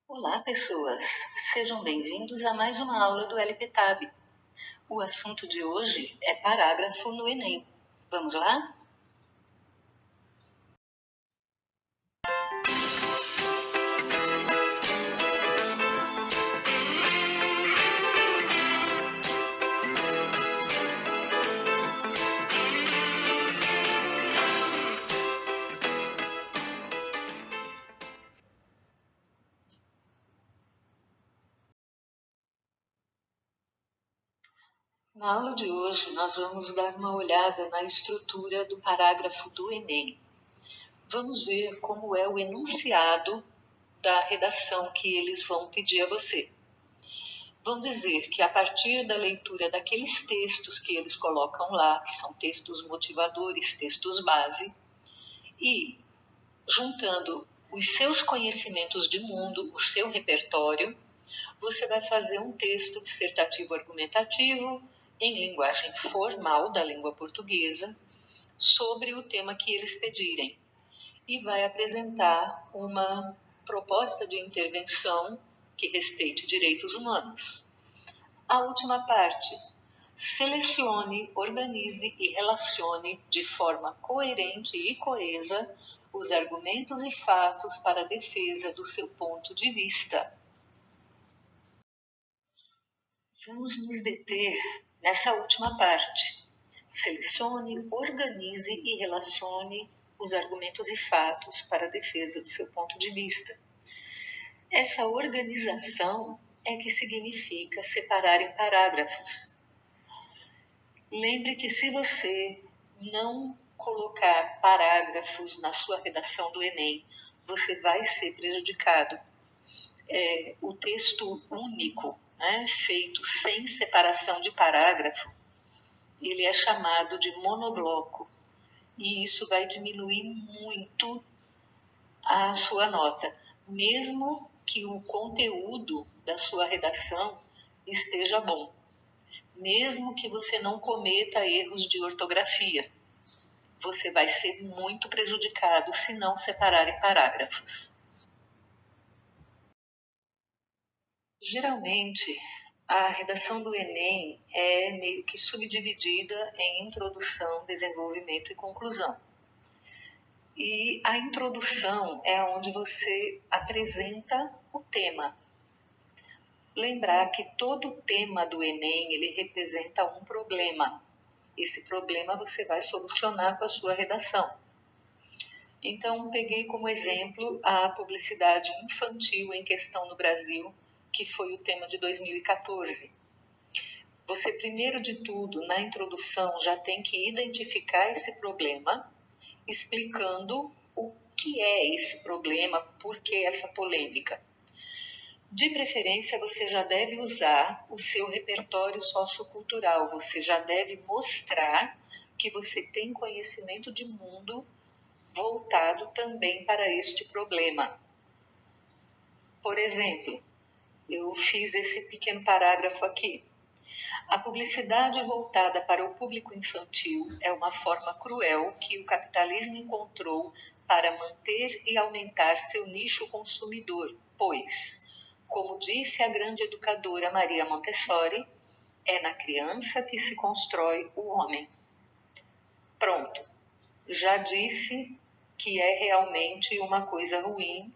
Olá, pessoas! Sejam bem-vindos a mais uma aula do LPTAB. O assunto de hoje é parágrafo no Enem. Vamos lá? Na aula de hoje, nós vamos dar uma olhada na estrutura do parágrafo do Enem. Vamos ver como é o enunciado da redação que eles vão pedir a você. Vão dizer que a partir da leitura daqueles textos que eles colocam lá, que são textos motivadores, textos base, e juntando os seus conhecimentos de mundo, o seu repertório, você vai fazer um texto dissertativo argumentativo em linguagem formal da língua portuguesa sobre o tema que eles pedirem e vai apresentar uma proposta de intervenção que respeite direitos humanos. A última parte: selecione, organize e relacione de forma coerente e coesa os argumentos e fatos para a defesa do seu ponto de vista. Vamos nos deter nessa última parte. Selecione, organize e relacione os argumentos e fatos para a defesa do seu ponto de vista. Essa organização é que significa separar em parágrafos. Lembre que se você não colocar parágrafos na sua redação do Enem, você vai ser prejudicado. O texto único, feito sem separação de parágrafo, ele é chamado de monobloco e isso vai diminuir muito a sua nota, mesmo que o conteúdo da sua redação esteja bom, mesmo que você não cometa erros de ortografia. Você vai ser muito prejudicado se não separar em parágrafos. Geralmente, a redação do Enem é meio que subdividida em introdução, desenvolvimento e conclusão. E a introdução é onde você apresenta o tema. Lembrar que todo tema do Enem, ele representa um problema. Esse problema você vai solucionar com a sua redação. Então, peguei como exemplo a publicidade infantil em questão no Brasil, que foi o tema de 2014. Você, primeiro de tudo, na introdução, já tem que identificar esse problema, explicando o que é esse problema, por que essa polêmica. De preferência, você já deve usar o seu repertório sociocultural, você já deve mostrar que você tem conhecimento de mundo voltado também para este problema. Por exemplo, eu fiz esse pequeno parágrafo aqui. A publicidade voltada para o público infantil é uma forma cruel que o capitalismo encontrou para manter e aumentar seu nicho consumidor, pois, como disse a grande educadora Maria Montessori, é na criança que se constrói o homem. Pronto, já disse que é realmente uma coisa ruim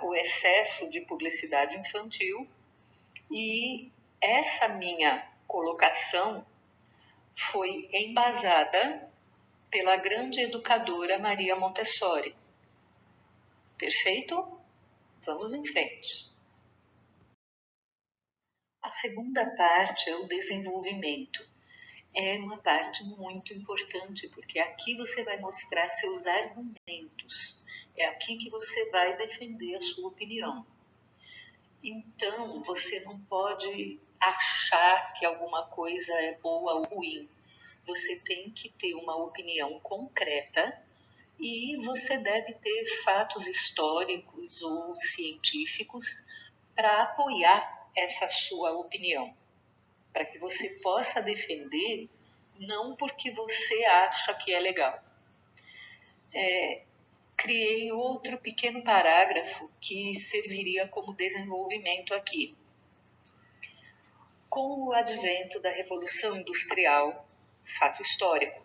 o excesso de publicidade infantil e essa minha colocação foi embasada pela grande educadora Maria Montessori. Perfeito? Vamos em frente. A segunda parte é o desenvolvimento. É uma parte muito importante, porque aqui você vai mostrar seus argumentos. É aqui que você vai defender a sua opinião. Então, você não pode achar que alguma coisa é boa ou ruim. Você tem que ter uma opinião concreta e você deve ter fatos históricos ou científicos para apoiar essa sua opinião, para que você possa defender não porque você acha que é legal. criei outro pequeno parágrafo que serviria como desenvolvimento aqui. Com o advento da Revolução Industrial, fato histórico,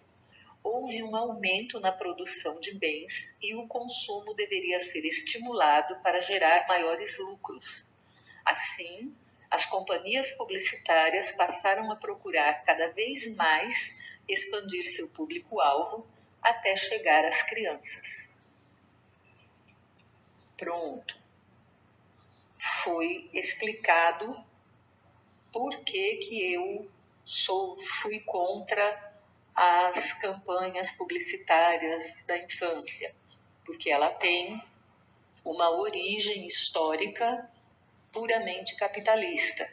houve um aumento na produção de bens e o consumo deveria ser estimulado para gerar maiores lucros. Assim, as companhias publicitárias passaram a procurar cada vez mais expandir seu público-alvo até chegar às crianças. Pronto. Foi explicado por que eu fui contra as campanhas publicitárias da infância, porque ela tem uma origem histórica puramente capitalista.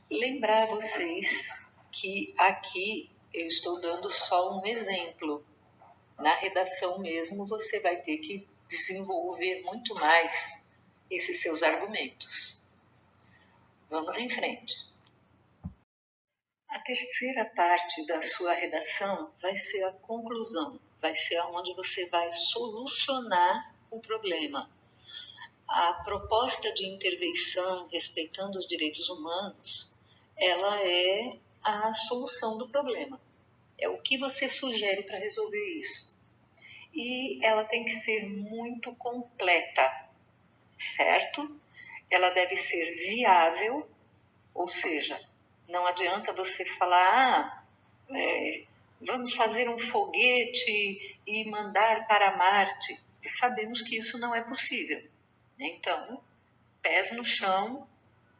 Lembrar vocês que aqui eu estou dando só um exemplo. Na redação mesmo você vai ter que desenvolver muito mais esses seus argumentos. Vamos em frente. A terceira parte da sua redação vai ser a conclusão, vai ser onde você vai solucionar o problema. A proposta de intervenção respeitando os direitos humanos, ela é a solução do problema. É o que você sugere para resolver isso. E ela tem que ser muito completa, certo? Ela deve ser viável, ou seja, não adianta você falar, vamos fazer um foguete e mandar para Marte. Sabemos que isso não é possível. Então, pés no chão,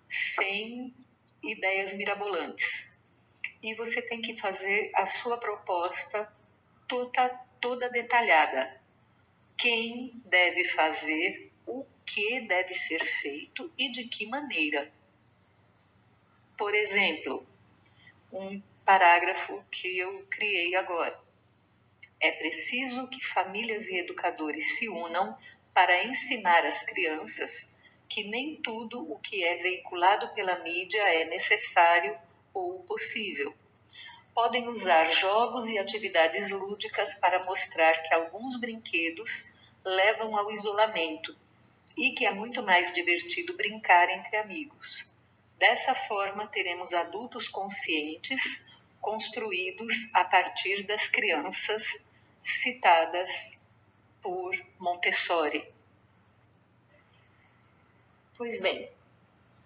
sem ideias mirabolantes. E você tem que fazer a sua proposta toda detalhada. Quem deve fazer, o que deve ser feito e de que maneira. Por exemplo, um parágrafo que eu criei agora. É preciso que famílias e educadores se unam para ensinar às crianças que nem tudo o que é veiculado pela mídia é necessário ou possível. Podem usar jogos e atividades lúdicas para mostrar que alguns brinquedos levam ao isolamento e que é muito mais divertido brincar entre amigos. Dessa forma, teremos adultos conscientes construídos a partir das crianças citadas por Montessori. Pois bem,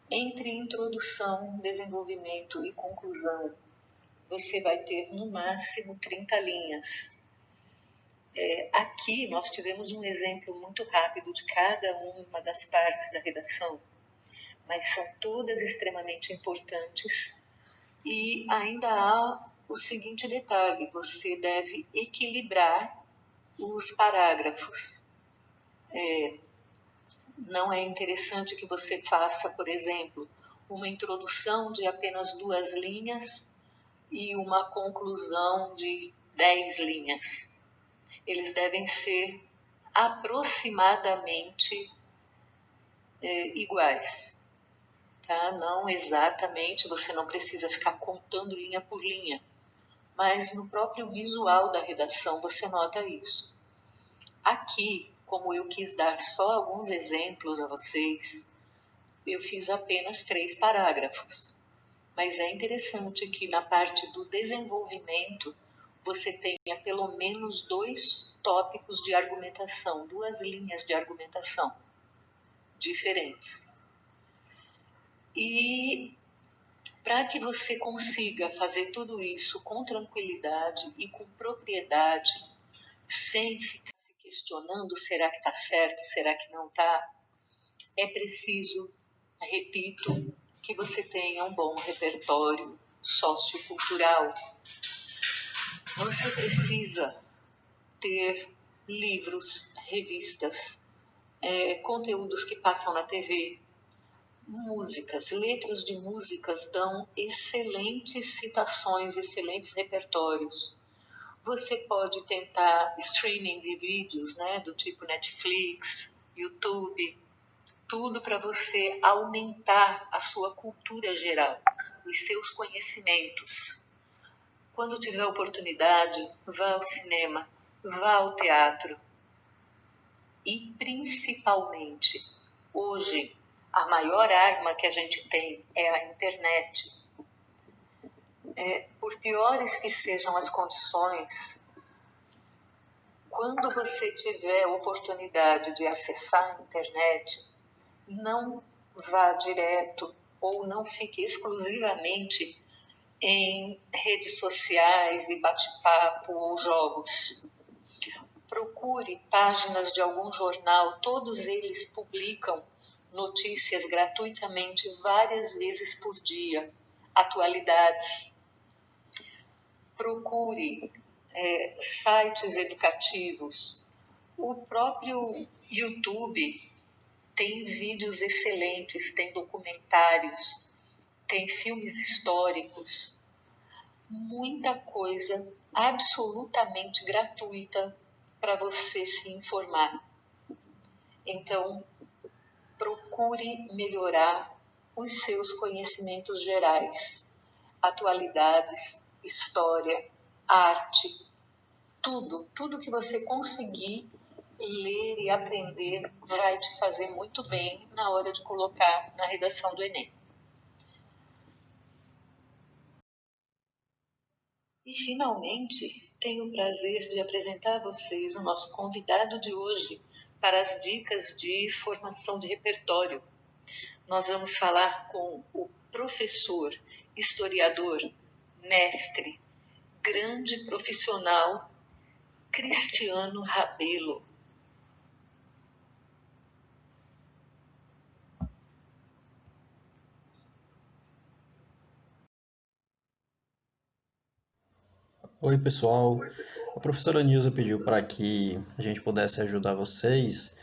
entre introdução, desenvolvimento e conclusão, você vai ter no máximo 30 linhas. Aqui nós tivemos um exemplo muito rápido de cada uma das partes da redação, mas são todas extremamente importantes e ainda há o seguinte detalhe, você deve equilibrar os parágrafos. Não é interessante que você faça, por exemplo, uma introdução de apenas 2 linhas e uma conclusão de 10 linhas. Eles devem ser aproximadamente iguais. Tá? Não exatamente, você não precisa ficar contando linha por linha, mas no próprio visual da redação você nota isso. Aqui, como eu quis dar só alguns exemplos a vocês, eu fiz apenas 3 parágrafos. Mas é interessante que na parte do desenvolvimento você tenha pelo menos 2 tópicos de argumentação, 2 linhas de argumentação diferentes. E para que você consiga fazer tudo isso com tranquilidade e com propriedade, sem ficar se questionando, será que está certo, será que não está, é preciso, repito, que você tenha um bom repertório sociocultural. Você precisa ter livros, revistas, conteúdos que passam na TV, músicas, letras de músicas dão excelentes citações, excelentes repertórios. Você pode tentar streaming de vídeos, né, do tipo Netflix, YouTube, tudo para você aumentar a sua cultura geral, os seus conhecimentos. Quando tiver oportunidade, vá ao cinema, vá ao teatro e, principalmente, hoje, a maior arma que a gente tem é a internet. Por piores que sejam as condições, quando você tiver a oportunidade de acessar a internet, não vá direto ou não fique exclusivamente em redes sociais e bate-papo ou jogos. Procure páginas de algum jornal, todos eles publicam notícias gratuitamente várias vezes por dia, atualidades. Procure sites educativos. O próprio YouTube tem vídeos excelentes, tem documentários, tem filmes históricos, muita coisa absolutamente gratuita para você se informar. Então, procure melhorar os seus conhecimentos gerais, atualidades, história, arte, tudo que você conseguir ler e aprender vai te fazer muito bem na hora de colocar na redação do Enem. E, finalmente, tenho o prazer de apresentar a vocês o nosso convidado de hoje para as dicas de formação de repertório. Nós vamos falar com o professor, historiador, mestre, grande profissional, Cristiano Rabelo. Oi, pessoal. A professora Nilza pediu para que a gente pudesse ajudar vocês,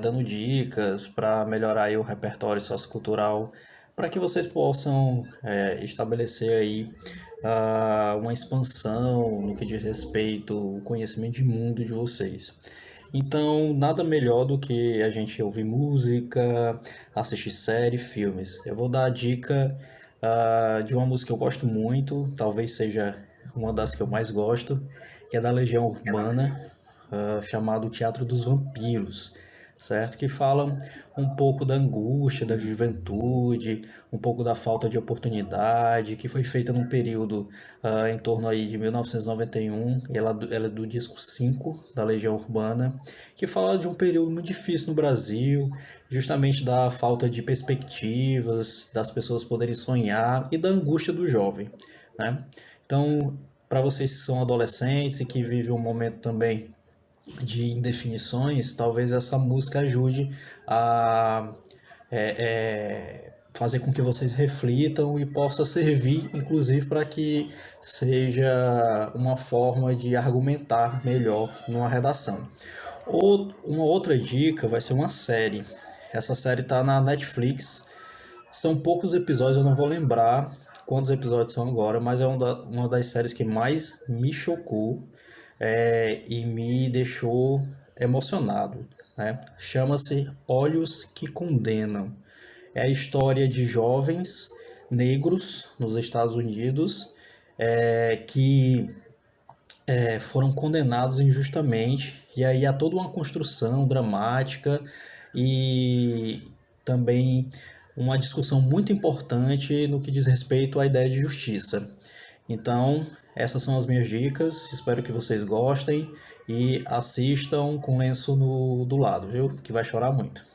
dando dicas para melhorar aí o repertório sociocultural, para que vocês possam estabelecer aí uma expansão no que diz respeito ao conhecimento de mundo de vocês. Então, nada melhor do que a gente ouvir música, assistir série, filmes. Eu vou dar a dica de uma música que eu gosto muito, talvez seja uma das que eu mais gosto, que é da Legião Urbana, chamado Teatro dos Vampiros, certo? Que fala um pouco da angústia da juventude, um pouco da falta de oportunidade, que foi feita num período em torno aí de 1991, e ela é do disco 5 da Legião Urbana, que fala de um período muito difícil no Brasil, justamente da falta de perspectivas, das pessoas poderem sonhar e da angústia do jovem, né? Então, para vocês que são adolescentes e que vivem um momento também de indefinições, talvez essa música ajude a fazer com que vocês reflitam e possa servir, inclusive, para que seja uma forma de argumentar melhor numa redação. Uma outra dica vai ser uma série. Essa série está na Netflix. São poucos episódios, eu não vou lembrar quantos episódios são agora, mas é uma das séries que mais me chocou e me deixou emocionado, né? Chama-se Olhos que Condenam. É a história de jovens negros nos Estados Unidos que foram condenados injustamente, e aí há toda uma construção dramática e também uma discussão muito importante no que diz respeito à ideia de justiça. Então, essas são as minhas dicas, espero que vocês gostem e assistam com lenço do lado, viu? Que vai chorar muito.